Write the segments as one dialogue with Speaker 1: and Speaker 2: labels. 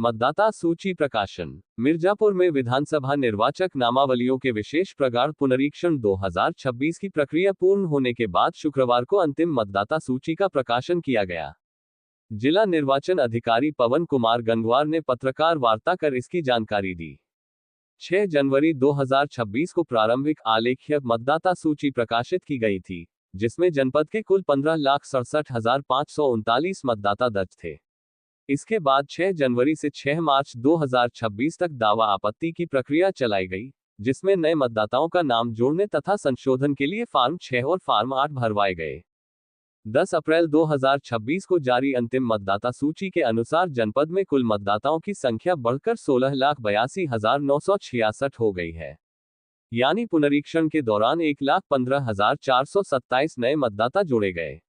Speaker 1: मतदाता सूची प्रकाशन। मिर्जापुर में विधानसभा निर्वाचक नामावलियों के विशेष प्रगाढ़ पुनरीक्षण 2026 की प्रक्रिया पूर्ण होने के बाद शुक्रवार को अंतिम मतदाता सूची का प्रकाशन किया गया। जिला निर्वाचन अधिकारी पवन कुमार गंगवार ने पत्रकार वार्ता कर इसकी जानकारी दी। 6 जनवरी 2026 को प्रारंभिक आलेख्य मतदाता सूची प्रकाशित की गई थी, जिसमें जनपद के कुल 15,67,539 मतदाता दर्ज थे। इसके बाद 6 जनवरी से 6 मार्च 2026 तक दावा आपत्ति की प्रक्रिया चलाई गई, जिसमें नए मतदाताओं का नाम जोड़ने तथा संशोधन के लिए फार्म 6 और फार्म 8 भरवाए गए। 10 अप्रैल 2026 को जारी अंतिम मतदाता सूची के अनुसार जनपद में कुल मतदाताओं की संख्या बढ़कर 16,82,966 हो गई है। यानी पुनरीक्षण के दौरान 1,15,427 नए मतदाता जोड़े गए।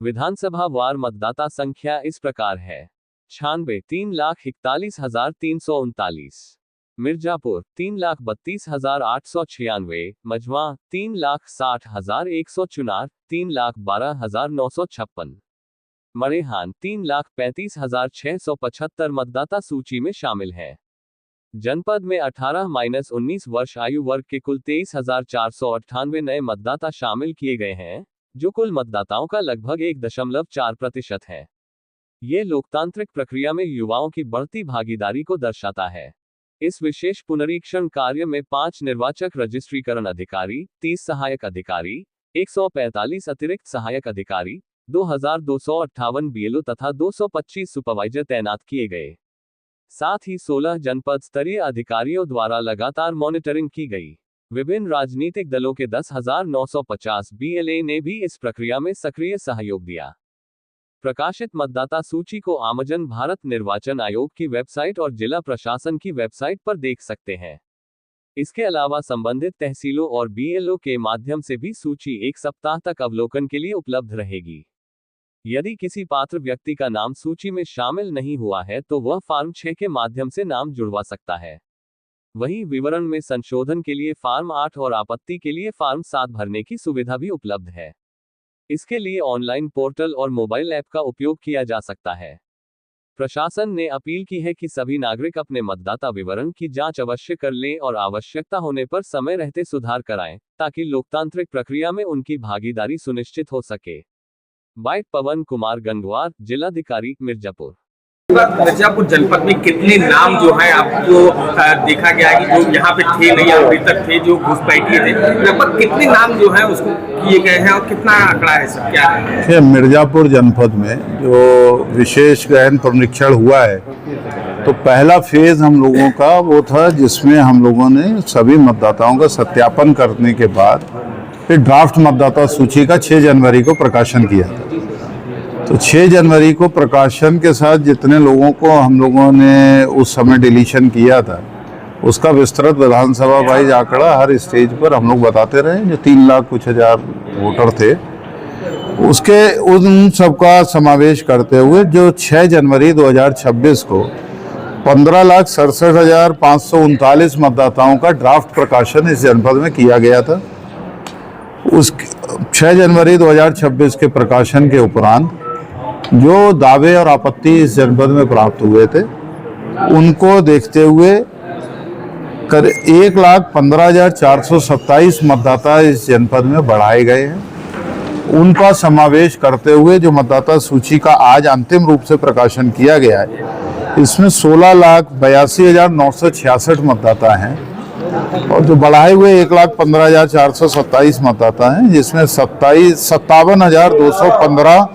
Speaker 1: विधानसभा वार मतदाता संख्या इस प्रकार है: 96 3,41,339, मिर्जापुर 3,32,896, मझवा 3,60,104, 3,12,956, मरेहान 3,35,675 मतदाता सूची में शामिल हैं। जनपद में 18-19 वर्ष आयु वर्ग के कुल 23,498 नए मतदाता शामिल किए गए हैं, जो कुल मतदाताओं का लगभग 1.4% है। ये लोकतांत्रिक प्रक्रिया में युवाओं की बढ़ती भागीदारी को दर्शाता है। इस विशेष पुनरीक्षण कार्य में 5 निर्वाचक रजिस्ट्रीकरण अधिकारी, 30 सहायक अधिकारी, 145 अतिरिक्त सहायक अधिकारी, 2,258 बीएलओ तथा 225 सुपरवाइजर तैनात किए गए। साथ ही 16 जनपद स्तरीय अधिकारियों द्वारा लगातार मॉनिटरिंग की गई। विभिन्न राजनीतिक दलों के 10,950 बीएलए ने भी इस प्रक्रिया में सक्रिय सहयोग दिया। प्रकाशित मतदाता सूची को आमजन भारत निर्वाचन आयोग की वेबसाइट और जिला प्रशासन की वेबसाइट पर देख सकते हैं। इसके अलावा संबंधित तहसीलों और बीएलओ के माध्यम से भी सूची 1 सप्ताह तक अवलोकन के लिए उपलब्ध रहेगी। यदि किसी पात्र व्यक्ति का नाम सूची में शामिल नहीं हुआ है तो वह फार्म 6 के माध्यम से नाम जुड़वा सकता है। वहीं विवरण में संशोधन के लिए फार्म 8 और आपत्ति के लिए फार्म 7 भरने की सुविधा भी उपलब्ध है। इसके लिए ऑनलाइन पोर्टल और मोबाइल ऐप का उपयोग किया जा सकता है। प्रशासन ने अपील की है कि सभी नागरिक अपने मतदाता विवरण की जांच अवश्य कर लें और आवश्यकता होने पर समय रहते सुधार कराएं, ताकि लोकतांत्रिक प्रक्रिया में उनकी भागीदारी सुनिश्चित हो सके। बाइट पवन कुमार गंगवार, जिलाधिकारी, मिर्जापुर।
Speaker 2: मिर्जापुर जनपद में कितने नाम जो है आपको देखा गया है कि जो यहाँ पे थे नहीं अभी तक थे, जो घुसपैठिए थे, लगभग कितने नाम जो है उसको किए गए हैं और कितना आंकड़ा है सब क्या है?
Speaker 3: मिर्जापुर जनपद में जो विशेष गहन पुनरीक्षण हुआ है, तो पहला फेज हम लोगों का वो था जिसमें हम लोगों ने सभी मतदाताओं का सत्यापन करने के बाद फिर ड्राफ्ट मतदाता सूची का 6 जनवरी को प्रकाशन किया था। तो 6 जनवरी को प्रकाशन के साथ जितने लोगों को हम लोगों ने उस समय डिलीशन किया था, उसका विस्तृत विधानसभा वाइज आंकड़ा हर स्टेज पर हम लोग बताते रहे। जो 3 लाख कुछ हजार वोटर थे, उसके उन सबका समावेश करते हुए जो 6 जनवरी 2026 को 15,67,539 मतदाताओं का ड्राफ्ट प्रकाशन इस जनपद में किया गया था। उस 6 जनवरी 2026 के प्रकाशन के उपरांत जो दावे और आपत्ति इस जनपद में प्राप्त हुए थे, उनको देखते हुए 1,15,427 मतदाता इस जनपद में बढ़ाए गए हैं। उनका समावेश करते हुए जो मतदाता सूची का आज अंतिम रूप से प्रकाशन किया गया है, इसमें 16,82,966 मतदाता हैं और जो बढ़ाए हुए 1,15,427 मतदाता हैं, जिसमें 57,215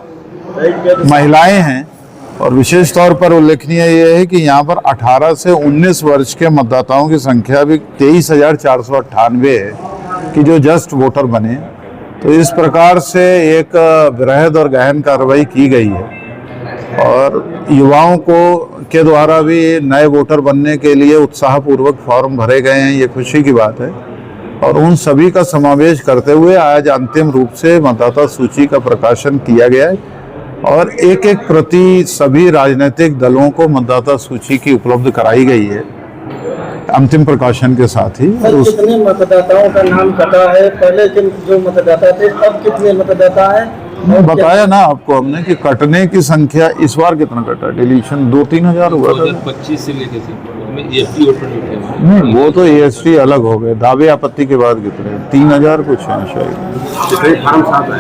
Speaker 3: महिलाएं हैं। और विशेष तौर पर उल्लेखनीय यह है कि यहाँ पर 18 से 19 वर्ष के मतदाताओं की संख्या भी 23,498 है कि जो जस्ट वोटर बने। तो इस प्रकार से एक बृहद और गहन कार्रवाई की गई है और युवाओं को के द्वारा भी नए वोटर बनने के लिए उत्साहपूर्वक फॉर्म भरे गए हैं। ये खुशी की बात है और उन सभी का समावेश करते हुए आज अंतिम रूप से मतदाता सूची का प्रकाशन किया गया है और एक एक प्रति सभी राजनीतिक दलों को मतदाता सूची की उपलब्ध कराई गई है अंतिम प्रकाशन के साथ ही।
Speaker 4: कितने मतदाताओं का नाम कटा है? पहले जो मतदाता थे अब कितने मतदाता हैं
Speaker 3: मैं बताया ना आपको हमने कि कटने की संख्या इस बार कितना कटा, डिलीशन 2-3 हजार हुआ था।
Speaker 4: 2025 से लेके एसटी वोटर लिखे हैं।
Speaker 3: नहीं, वो तो एएसटी अलग हो गए, दावे आपत्ति के बाद कितने 3,000 कुछ हैं शायद,
Speaker 2: फार्म साहब है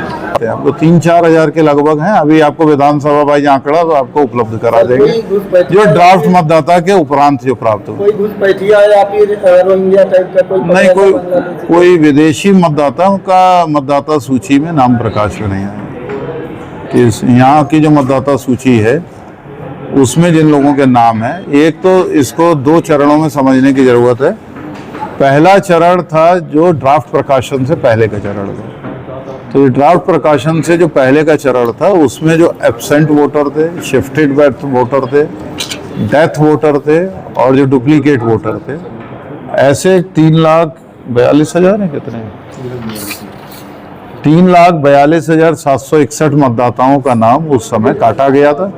Speaker 3: आपको 3-4 हजार के लगभग हैं। अभी आपको विधानसभा वाइज आंकड़ा तो आपको उपलब्ध करा देंगे, जो ड्राफ्ट मतदाता के उपरांत जो प्राप्त हो।
Speaker 5: कोई घुसपैठिया या फिर रोहिंग्या टाइप का कोई
Speaker 3: नहीं,
Speaker 5: बांग्लादेशी?
Speaker 3: कोई विदेशी मतदाताओं का मतदाता सूची में नाम प्रकाश में नहीं आया। कि यहाँ की जो मतदाता सूची है उसमें जिन लोगों के नाम है, एक तो इसको 2 चरणों में समझने की जरूरत है। पहला चरण था जो ड्राफ्ट प्रकाशन से पहले का चरण था। तो ये ड्राफ्ट प्रकाशन से जो पहले का चरण था उसमें जो एब्सेंट वोटर थे, शिफ्टेड बर्थ वोटर थे, डेथ वोटर थे और जो डुप्लीकेट वोटर थे, ऐसे 3,42,000 है कितने, 3,42,761 मतदाताओं का नाम उस समय काटा गया था।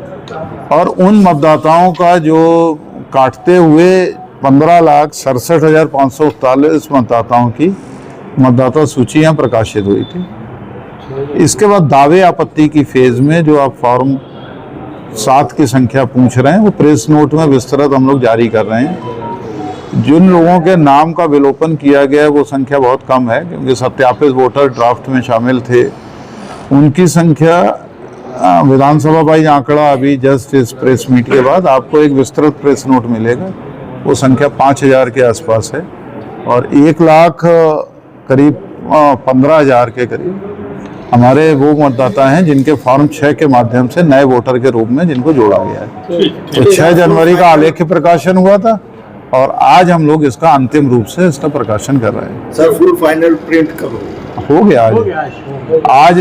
Speaker 3: और उन मतदाताओं का जो काटते हुए 15,67,541 मतदाताओं की मतदाता सूचियां प्रकाशित हुई थी। इसके बाद दावे आपत्ति की फेज में जो आप फॉर्म 7 की संख्या पूछ रहे हैं, वो प्रेस नोट में विस्तृत हम लोग जारी कर रहे हैं। जिन लोगों के नाम का विलोपन किया गया है वो संख्या बहुत कम है, क्योंकि सत्यापित वोटर ड्राफ्ट में शामिल थे। उनकी संख्या विधानसभा वाइज आंकड़ा अभी जस्ट इस प्रेस मीट के बाद आपको एक विस्तृत प्रेस नोट मिलेगा, वो संख्या 5,000 के आसपास है। और 1 लाख करीब 15,000 के करीब हमारे वो मतदाता हैं जिनके फॉर्म 6 के माध्यम से नए वोटर के रूप में जिनको जोड़ा गया है। तो 6 जनवरी का आलेख्य प्रकाशन हुआ था और आज हम लोग इसका अंतिम रूप से इसका प्रकाशन कर रहे हैं।
Speaker 5: सर फुल फाइनल प्रिंट कब
Speaker 3: हो गया आज